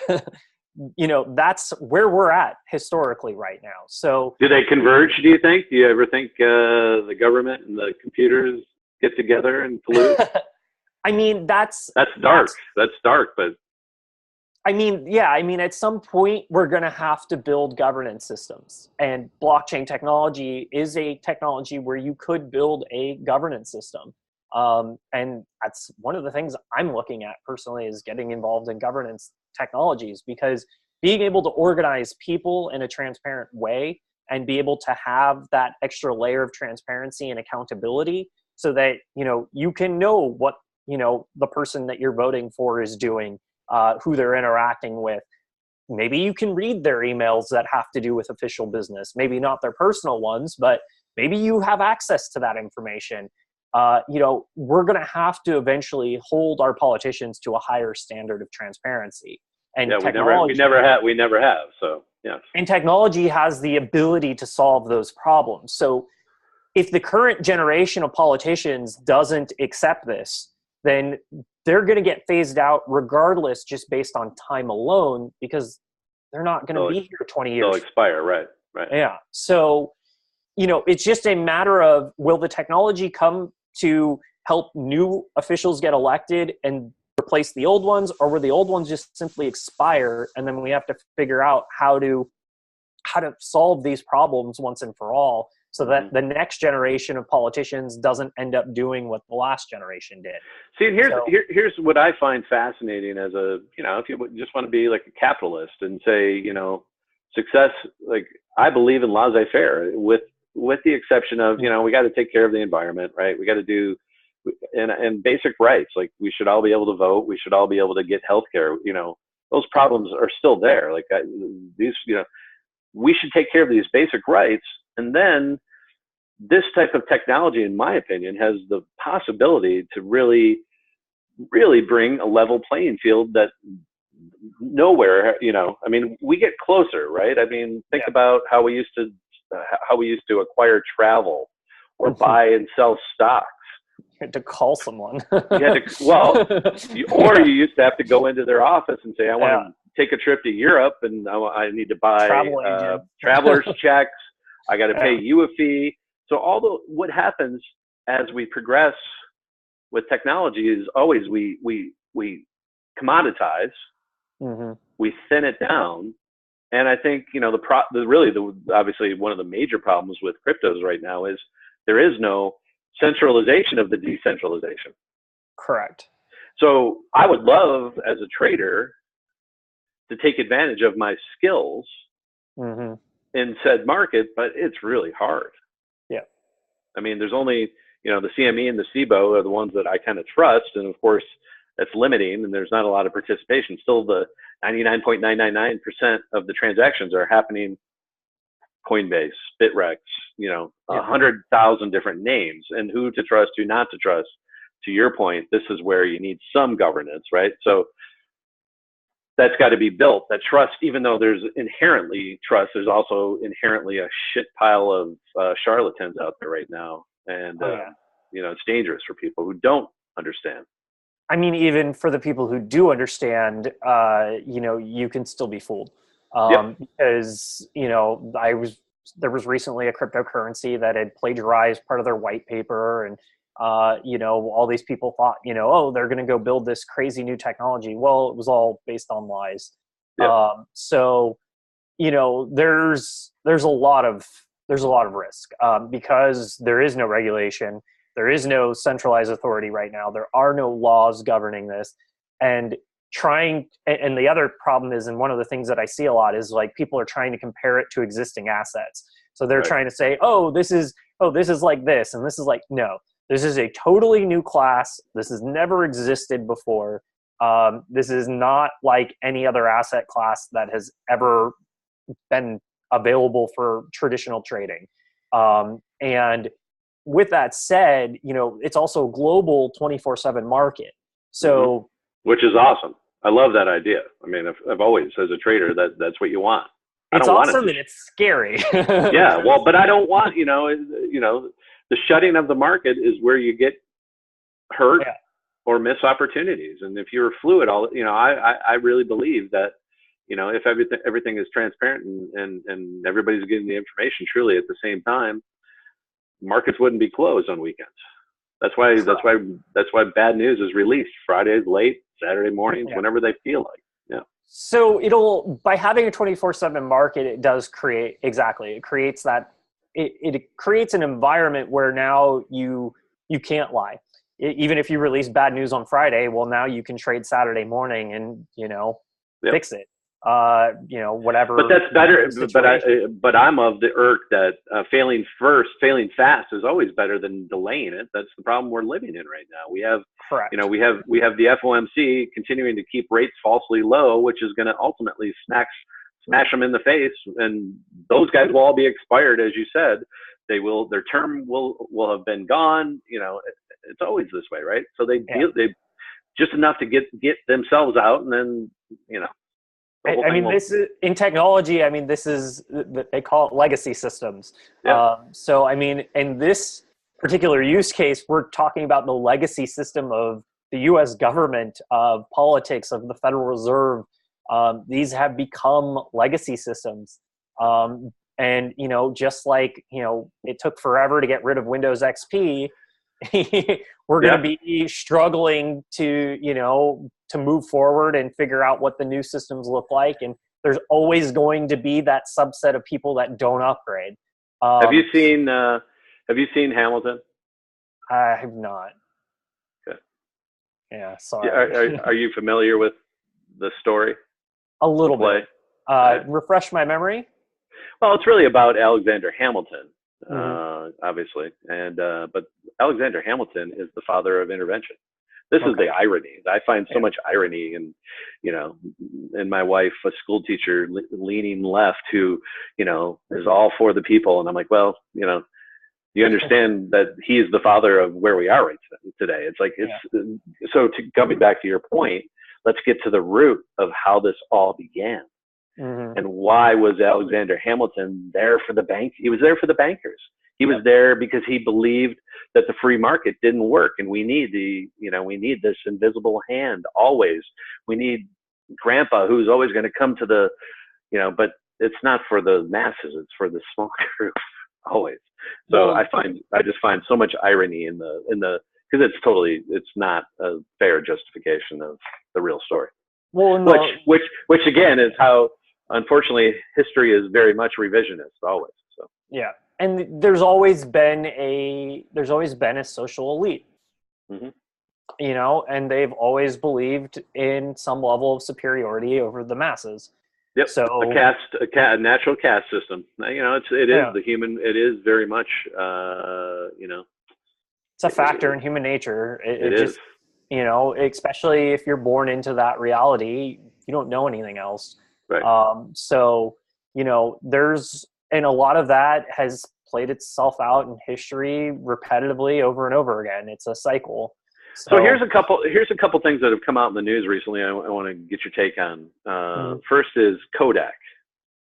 that's where we're at historically right now. So do they converge, do you think? Do you ever think the government and the computers get together and collude? I mean, that's dark. That's dark, but at some point we're going to have to build governance systems, and blockchain technology is a technology where you could build a governance system. And that's one of the things I'm looking at personally, is getting involved in governance technologies, because being able to organize people in a transparent way and be able to have that extra layer of transparency and accountability, so that, you can know what, the person that you're voting for is doing, who they're interacting with. Maybe you can read their emails that have to do with official business, maybe not their personal ones, but maybe you have access to that information. We're going to have to eventually hold our politicians to a higher standard of transparency. And we never have. So, yeah. And technology has the ability to solve those problems. So if the current generation of politicians doesn't accept this, then they're going to get phased out regardless, just based on time alone, because they're not going to be here 20 years. They'll expire, right. Yeah. So, it's just a matter of, will the technology come to help new officials get elected and replace the old ones, or will the old ones just simply expire, and then we have to figure out how to solve these problems once and for all, so that the next generation of politicians doesn't end up doing what the last generation did. See, here's what I find fascinating as a, if you just want to be like a capitalist and say, success, like, I believe in laissez-faire, with the exception of, we got to take care of the environment, right? We got to do, and basic rights, like we should all be able to vote. We should all be able to get healthcare. Those problems are still there. Like we should take care of these basic rights. And then this type of technology, in my opinion, has the possibility to really, really bring a level playing field that nowhere, we get closer, right? Think about how we used to acquire travel or buy and sell stocks. You had to call someone. Or you used to have to go into their office and say, I want to take a trip to Europe, and I need to buy traveler's checks. I got to pay you a fee. So what happens as we progress with technology is always we commoditize, we thin it down. And I think, obviously one of the major problems with cryptos right now is there is no centralization of the decentralization. Correct. So I would love, as a trader, to take advantage of my skills in said market, but it's really hard. Yeah. There's only, the CME and the SIBO are the ones that I kind of trust. And of course, that's limiting, and there's not a lot of participation. Still, the 99.999% of the transactions are happening Coinbase, Bitrex, 100,000 different names, and who to trust, who not to trust. To your point, this is where you need some governance, right? So that's got to be built. That trust, even though there's inherently trust, there's also inherently a shit pile of charlatans out there right now. And, it's dangerous for people who don't understand. Even for the people who do understand, you can still be fooled. Because, there was recently a cryptocurrency that had plagiarized part of their white paper, and, all these people thought, they're going to go build this crazy new technology. Well, it was all based on lies. So, there's a lot of risk, because there is no regulation. There is no centralized authority right now. There are no laws governing this. And the other problem is, and one of the things that I see a lot is, like, people are trying to compare it to existing assets. So they're trying to say, this is like this, and this is like, no, This is a totally new class. This has never existed before. This is not like any other asset class that has ever been available for traditional trading. And with that said, it's also a global 24/7 market. So, which is awesome. I love that idea. I mean, I've always, as a trader, that's what you want. It's awesome and it's scary. Yeah, well, but I don't want, the shutting of the market is where you get hurt or miss opportunities. And if you're fluid, I really believe that, if everything is transparent and everybody's getting the information truly at the same time, markets wouldn't be closed on weekends. That's why bad news is released Fridays late, Saturday mornings, whenever they feel like. Yeah. So by having a 24/7 market, it does create, it creates that, it creates an environment where now you can't lie. Even if you release bad news on Friday, well, now you can trade Saturday morning and, fix it. Whatever. But that's better. But I'm of the irk that failing fast is always better than delaying it. That's the problem we're living in right now. We have, correct. We have the FOMC continuing to keep rates falsely low, which is going to ultimately smash them in the face. And those guys will all be expired, as you said. Their term will have been gone. It's always this way, right? So they just enough to get themselves out, and then I mean, this is in technology. I mean, they call it legacy systems. Yeah. So, I mean, in this particular use case, we're talking about the legacy system of the U.S. government, of politics, of the Federal Reserve. These have become legacy systems. And, just like, it took forever to get rid of Windows XP, we're going to be struggling to move forward and figure out what the new systems look like. And there's always going to be that subset of people that don't upgrade. Have you seen Hamilton? I have not. Okay. Yeah, sorry. Are you familiar with the story? A little bit. Refresh my memory. Well, it's really about Alexander Hamilton, obviously, but Alexander Hamilton is the father of intervention. This is the irony. I find so much irony in, in my wife, a school teacher leaning left, who, is all for the people. And I'm like, well, you understand that he's the father of where we are right today. It's like, so coming back to your point, let's get to the root of how this all began. And why was Alexander Hamilton there for the bank? He was there for the bankers. He was there because he believed that the free market didn't work, and we need we need this invisible hand always. We need grandpa who's always going to come to the, but it's not for the masses. It's for the small group always. So I just find so much irony in the because it's not a fair justification of the real story. Well, which again is how, unfortunately, history is very much revisionist always. So yeah. And there's always been a social elite, and they've always believed in some level of superiority over the masses. Yep. So a natural caste system. It is very much, it's a factor in human nature. It is. Especially if you're born into that reality, you don't know anything else. Right. And a lot of that has played itself out in history repetitively over and over again. It's a cycle. So here's a couple things that have come out in the news recently. I want to get your take on. First is Kodak.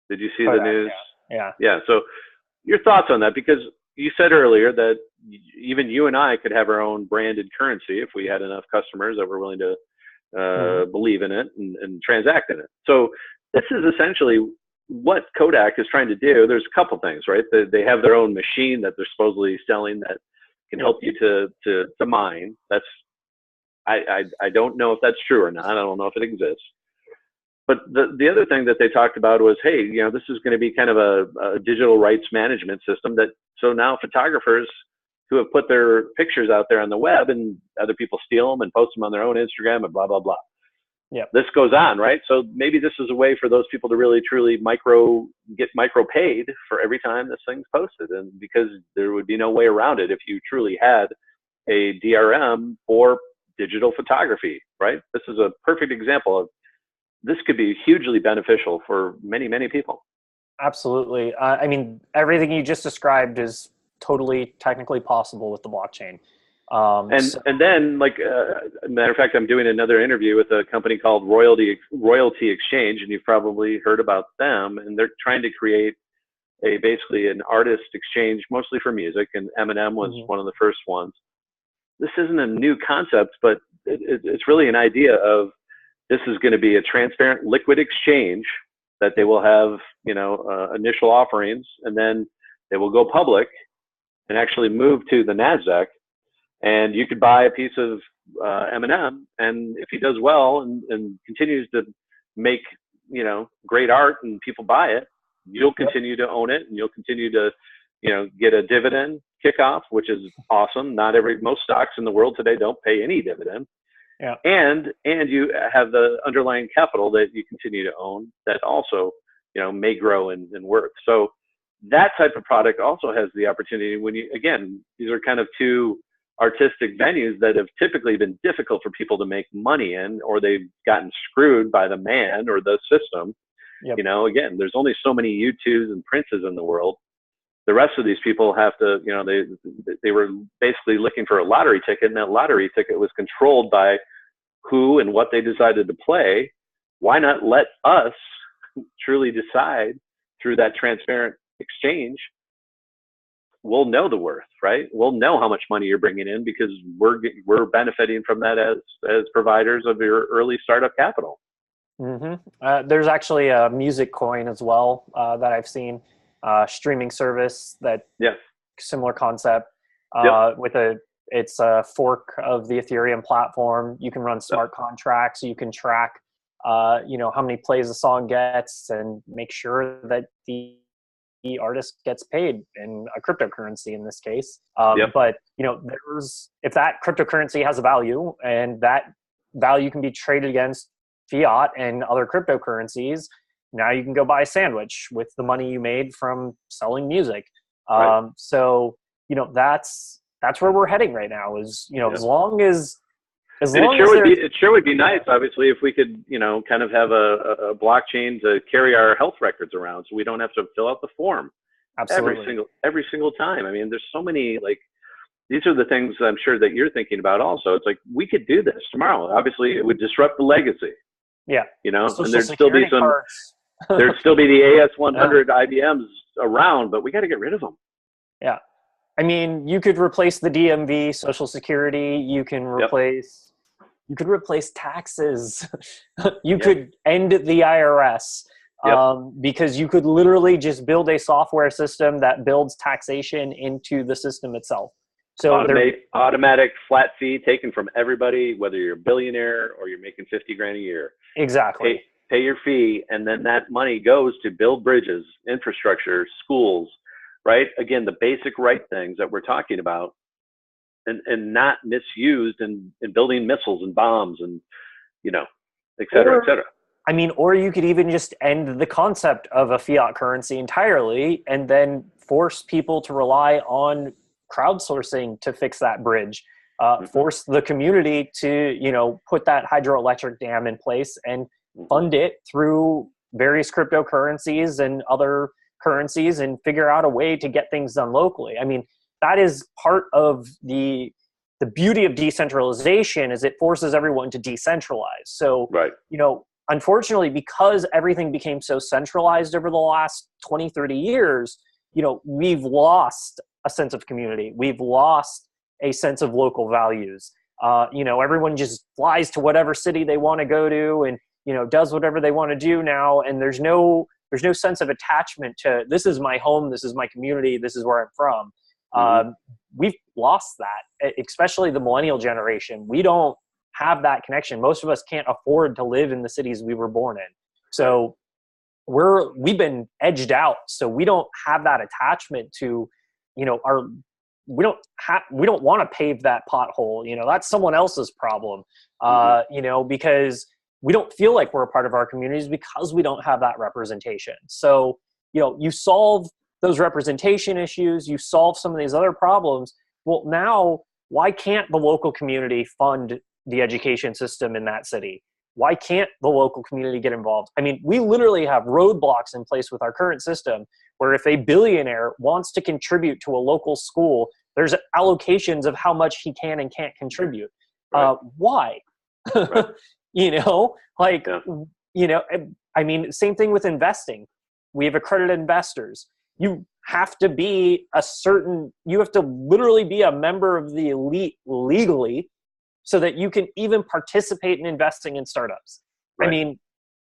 Did you see the news? Yeah. So your thoughts on that, because you said earlier that even you and I could have our own branded currency if we had enough customers that were willing to believe in it and transact in it. So this is essentially what Kodak is trying to do. There's a couple things, right? They have their own machine that they're supposedly selling that can help you to mine. That's I don't know if that's true or not. I don't know if it exists. But the other thing that they talked about was, hey, this is going to be kind of a digital rights management system so now photographers who have put their pictures out there on the web and other people steal them and post them on their own Instagram and blah, blah, blah. Yeah. This goes on, right? So maybe this is a way for those people to really truly get micro paid for every time this thing's posted, and because there would be no way around it if you truly had a DRM for digital photography, right? This is a perfect example of this could be hugely beneficial for many, many people. Absolutely. I mean, everything you just described is totally technically possible with the blockchain. And then, like, matter of fact, I'm doing another interview with a company called Royalty Exchange, and you've probably heard about them. And they're trying to create basically an artist exchange, mostly for music. And Eminem was one of the first ones. This isn't a new concept, but it's really an idea of this is going to be a transparent, liquid exchange that they will have, initial offerings, and then they will go public and actually move to the NASDAQ. And you could buy a piece of Eminem, and if he does well and continues to make, great art and people buy it, you'll continue to own it, and you'll continue to, get a dividend kickoff, which is awesome. Most stocks in the world today don't pay any dividend. Yeah. And you have the underlying capital that you continue to own that also, may grow in worth. So that type of product also has the opportunity these are kind of two artistic venues that have typically been difficult for people to make money in, or they've gotten screwed by the man or the system. Yep. Again, there's only so many U2s and Princes in the world. The rest of these people have to, they were basically looking for a lottery ticket, and that lottery ticket was controlled by who and what they decided to play. Why not let us truly decide through that transparent exchange? We'll know the worth, right? We'll know how much money you're bringing in because we're benefiting from that as providers of your early startup capital. There's actually a music coin as well that I've seen, streaming service that similar concept it's a fork of the Ethereum platform. You can run smart contracts. You can track, how many plays a song gets and make sure that the artist gets paid in a cryptocurrency in this case. But, if that cryptocurrency has a value and that value can be traded against fiat and other cryptocurrencies, now you can go buy a sandwich with the money you made from selling music. So, that's where we're heading right now is, as long as it sure would be nice, obviously, if we could, kind of have a blockchain to carry our health records around, so we don't have to fill out the form every single time. I mean, there's so many, these are the things I'm sure that you're thinking about also. It's like, we could do this tomorrow. Obviously, it would disrupt the legacy. Yeah. And there'd still be there'd still be the AS100 IBMs around, but we got to get rid of them. Yeah. I mean, you could replace the DMV, Social Security. You can replace, you could replace taxes. You could end the IRS because you could literally just build a software system that builds taxation into the system itself. So automatic flat fee taken from everybody, whether you're a billionaire or you're making 50 grand a year. Exactly. Pay your fee, and then that money goes to build bridges, infrastructure, schools, right? Again, the basic right things that we're talking about, and not misused in building missiles and bombs and, et cetera, et cetera. I mean, or you could even just end the concept of a fiat currency entirely and then force people to rely on crowdsourcing to fix that bridge, force the community to, put that hydroelectric dam in place and fund it through various cryptocurrencies and other currencies and figure out a way to get things done locally. I mean, that is part of the beauty of decentralization is it forces everyone to decentralize. So, unfortunately, because everything became so centralized over the last 20, 30 years, we've lost a sense of community. We've lost a sense of local values. Everyone just flies to whatever city they want to go to and, does whatever they want to do now. And there's no sense of attachment to this is my home. This is my community. This is where I'm from. We've lost that, especially the millennial generation. We don't have that connection. Most of us can't afford to live in the cities we were born in. So we've been edged out. So we don't have that attachment to, we don't want to pave that pothole. That's someone else's problem, because we don't feel like we're a part of our communities because we don't have that representation. So, you solve those representation issues, you solve some of these other problems. Well, now, why can't the local community fund the education system in that city? Why can't the local community get involved? I mean, we literally have roadblocks in place with our current system where if a billionaire wants to contribute to a local school, there's allocations of how much he can and can't contribute. Right. Why? Right. I mean, same thing with investing. We have accredited investors. You have to literally be a member of the elite legally so that you can even participate in investing in startups. Right. I mean,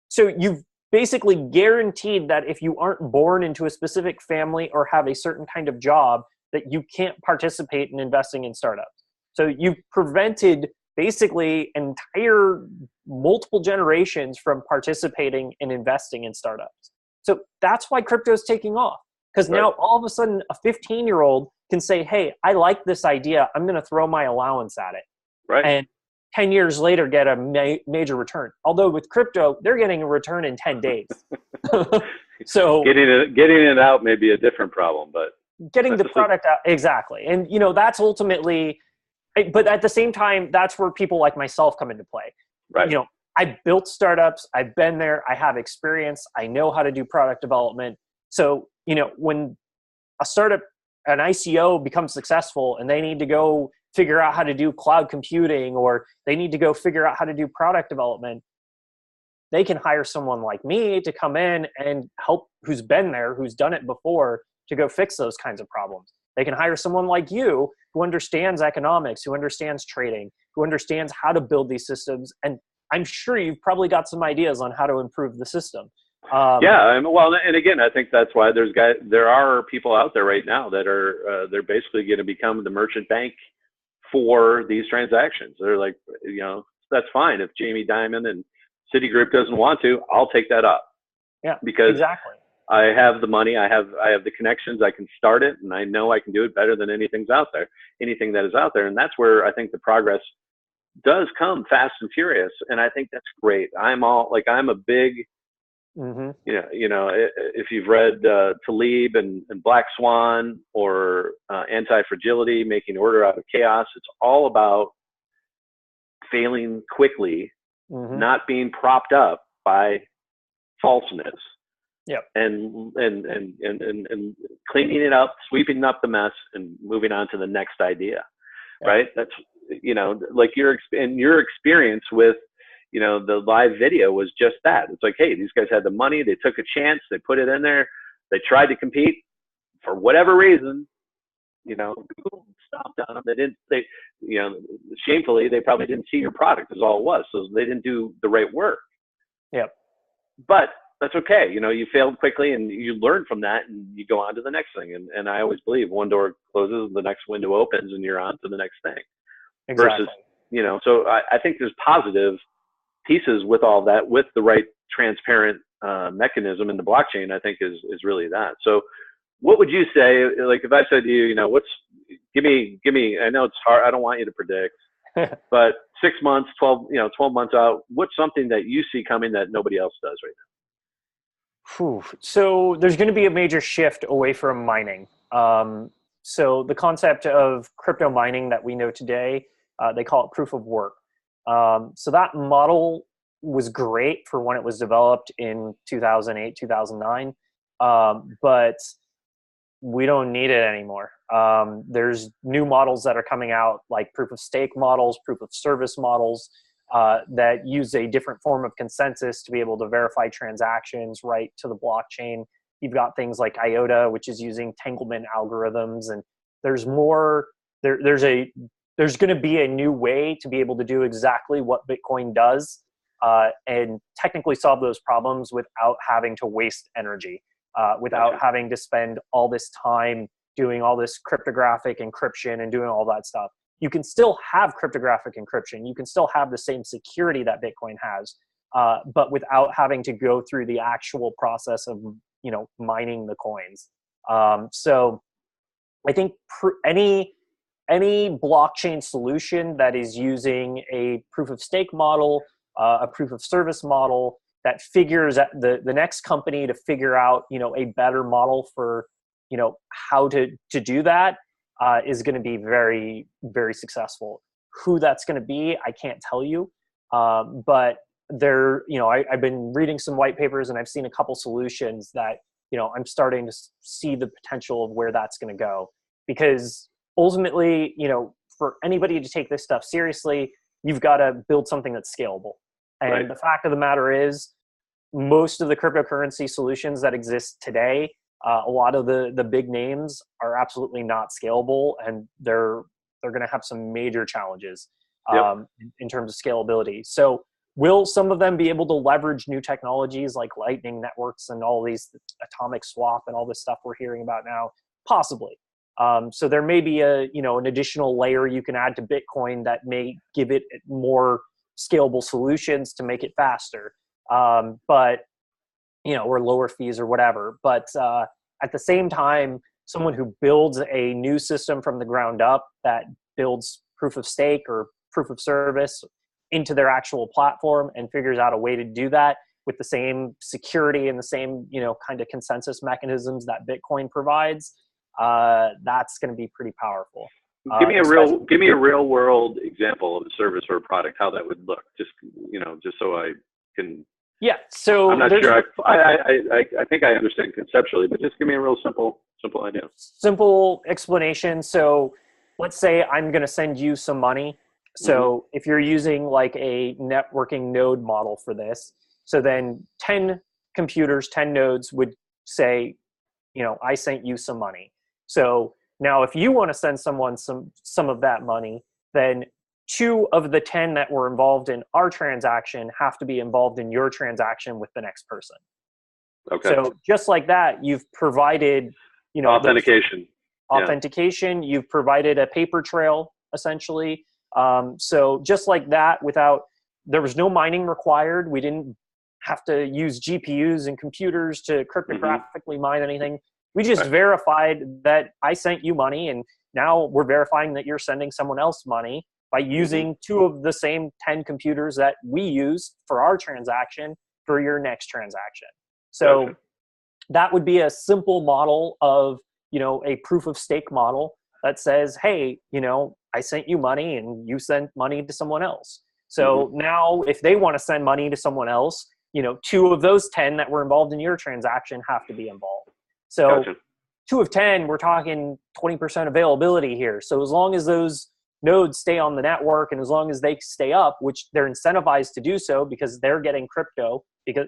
so you've basically guaranteed that if you aren't born into a specific family or have a certain kind of job, that you can't participate in investing in startups. So you've prevented basically entire multiple generations from participating in investing in startups. So that's why crypto is taking off. Because now all of a sudden a 15-year-old can say, hey, I like this idea. I'm going to throw my allowance at it. Right. And 10 years later get a major return. Although with crypto, they're getting a return in 10 days. So getting it out may be a different problem, but getting the product out, exactly. And that's ultimately, but at the same time, that's where people like myself come into play. Right. I built startups, I've been there, I have experience, I know how to do product development. So, when a startup, an ICO becomes successful and they need to go figure out how to do cloud computing, or they need to go figure out how to do product development, they can hire someone like me to come in and help, who's been there, who's done it before, to go fix those kinds of problems. They can hire someone like you who understands economics, who understands trading, who understands how to build these systems. And I'm sure you've probably got some ideas on how to improve the system. And again, I think that's why there are people out there right now that are they're basically going to become the merchant bank for these transactions. They're like, that's fine if Jamie Dimon and Citigroup doesn't want to, I'll take that up. Yeah, because exactly. I have the money, I have the connections, I can start it, and I know I can do it better than anything that is out there. And that's where I think the progress does come fast and furious. And I think that's great. I'm a big, if you've read Taleb and Black Swan or Anti-Fragility, Making Order Out of Chaos, it's all about failing quickly, not being propped up by falseness. Yep. And cleaning it up, sweeping up the mess, and moving on to the next idea. Yep. Right? That's like your experience with the live video was just that. It's like, hey, these guys had the money, they took a chance, they put it in there, they tried to compete for whatever reason. Google stopped on them. Shamefully, they probably didn't see your product is all it was. So they didn't do the right work. Yep. But that's okay. You failed quickly and you learn from that and you go on to the next thing. And I always believe one door closes, the next window opens, and you're on to the next thing. Exactly. Versus, so I think there's positive pieces with all that, with the right transparent mechanism in the blockchain, I think is really that. So what would you say, like if I said to you, give me, I know it's hard, I don't want you to predict, but 6 months, 12 months out, what's something that you see coming that nobody else does right now? So there's going to be a major shift away from mining. So the concept of crypto mining that we know today, they call it proof of work. So that model was great for when it was developed in 2008, 2009, but we don't need it anymore. There's new models that are coming out, like proof of stake models, proof of service models, that use a different form of consensus to be able to verify transactions right to the blockchain. You've got things like IOTA, which is using tanglement algorithms, and there's more. There's going to be a new way to be able to do exactly what Bitcoin does, and technically solve those problems without having to waste energy, without having to spend all this time doing all this cryptographic encryption and doing all that stuff. You can still have cryptographic encryption. You can still have the same security that Bitcoin has, but without having to go through the actual process of mining the coins. So I think any blockchain solution that is using a proof of stake model, a proof of service model, that figures at the next company to figure out a better model for how to do that, is going to be very, very successful. Who that's going to be, I can't tell you. But I've been reading some white papers, and I've seen a couple solutions that, I'm starting to see the potential of where that's going to go. Because ultimately, for anybody to take this stuff seriously, you've got to build something that's scalable. And Right. the fact of the matter is, most of the cryptocurrency solutions that exist today, a lot of the big names are absolutely not scalable, and they're going to have some major challenges in terms of scalability. So will some of them be able to leverage new technologies like Lightning networks and all these atomic swap and all this stuff we're hearing about now? Possibly. So there may be an additional layer you can add to Bitcoin that may give it more scalable solutions to make it faster. But or lower fees or whatever. But at the same time, someone who builds a new system from the ground up that builds proof of stake or proof of service into their actual platform and figures out a way to do that with the same security and the same, kind of consensus mechanisms that Bitcoin provides, that's going to be pretty powerful. Give me a real world example of a service or a product, how that would look, just so I can. Yeah. So I'm not sure. I think I understand conceptually, but just give me a real simple idea. Simple explanation. So let's say I'm going to send you some money. So if you're using like a networking node model for this, so then 10 computers, 10 nodes would say, I sent you some money. So now if you want to send someone some of that money, then 2 of the 10 that were involved in our transaction have to be involved in your transaction with the next person. Okay. So just like that, you've provided, authentication. Authentication. Yeah. You've provided a paper trail, essentially. So just like that, there was no mining required. We didn't have to use GPUs and computers to cryptographically mine anything. We just verified that I sent you money, and now we're verifying that you're sending someone else money by using 2 of the same 10 computers that we use for our transaction for your next transaction. So that would be a simple model of, a proof of stake model that says, hey, I sent you money and you sent money to someone else. So now if they want to send money to someone else, 2 of those 10 that were involved in your transaction have to be involved. So 2 of 10, we're talking 20% availability here. So as long as those nodes stay on the network and as long as they stay up, which they're incentivized to do so because they're getting crypto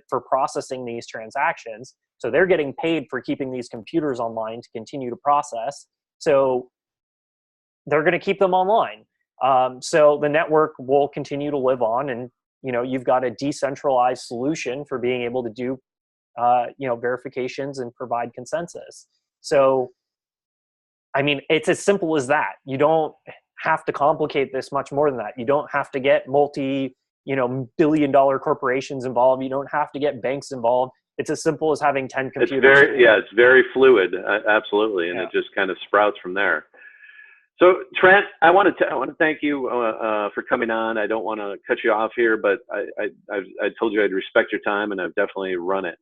for processing these transactions. So they're getting paid for keeping these computers online to continue to process. So they're going to keep them online. So the network will continue to live on, and you've got a decentralized solution for being able to do verifications and provide consensus. So I mean, it's as simple as that. You don't have to complicate this much more than that. You don't have to get billion-dollar corporations involved. You don't have to get banks involved. It's as simple as having 10 computers. It's very fluid, absolutely, and it just kind of sprouts from there. So Trent, I want to thank you for coming on. I don't want to cut you off here, but I told you I'd respect your time, and I've definitely run it.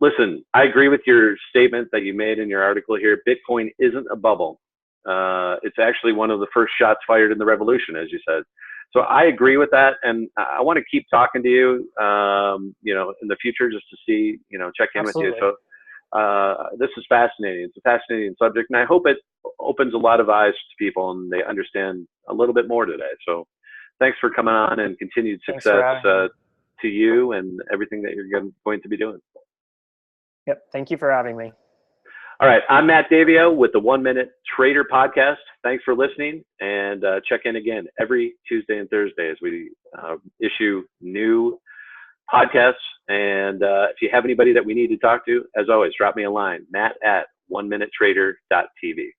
Listen, I agree with your statement that you made in your article here. Bitcoin isn't a bubble. It's actually one of the first shots fired in the revolution, as you said. So I agree with that, and I want to keep talking to you, in the future, just to see, check in with you. So this is fascinating. It's a fascinating subject, and I hope it opens a lot of eyes to people and they understand a little bit more today. So thanks for coming on, and continued success to you and everything that you're going to be doing. Yep. Thank you for having me. All right. I'm Matt Davio with the 1 Minute Trader Podcast. Thanks for listening, and check in again every Tuesday and Thursday as we issue new podcasts. And if you have anybody that we need to talk to, as always, drop me a line, Matt at OneMinuteTrader.TV.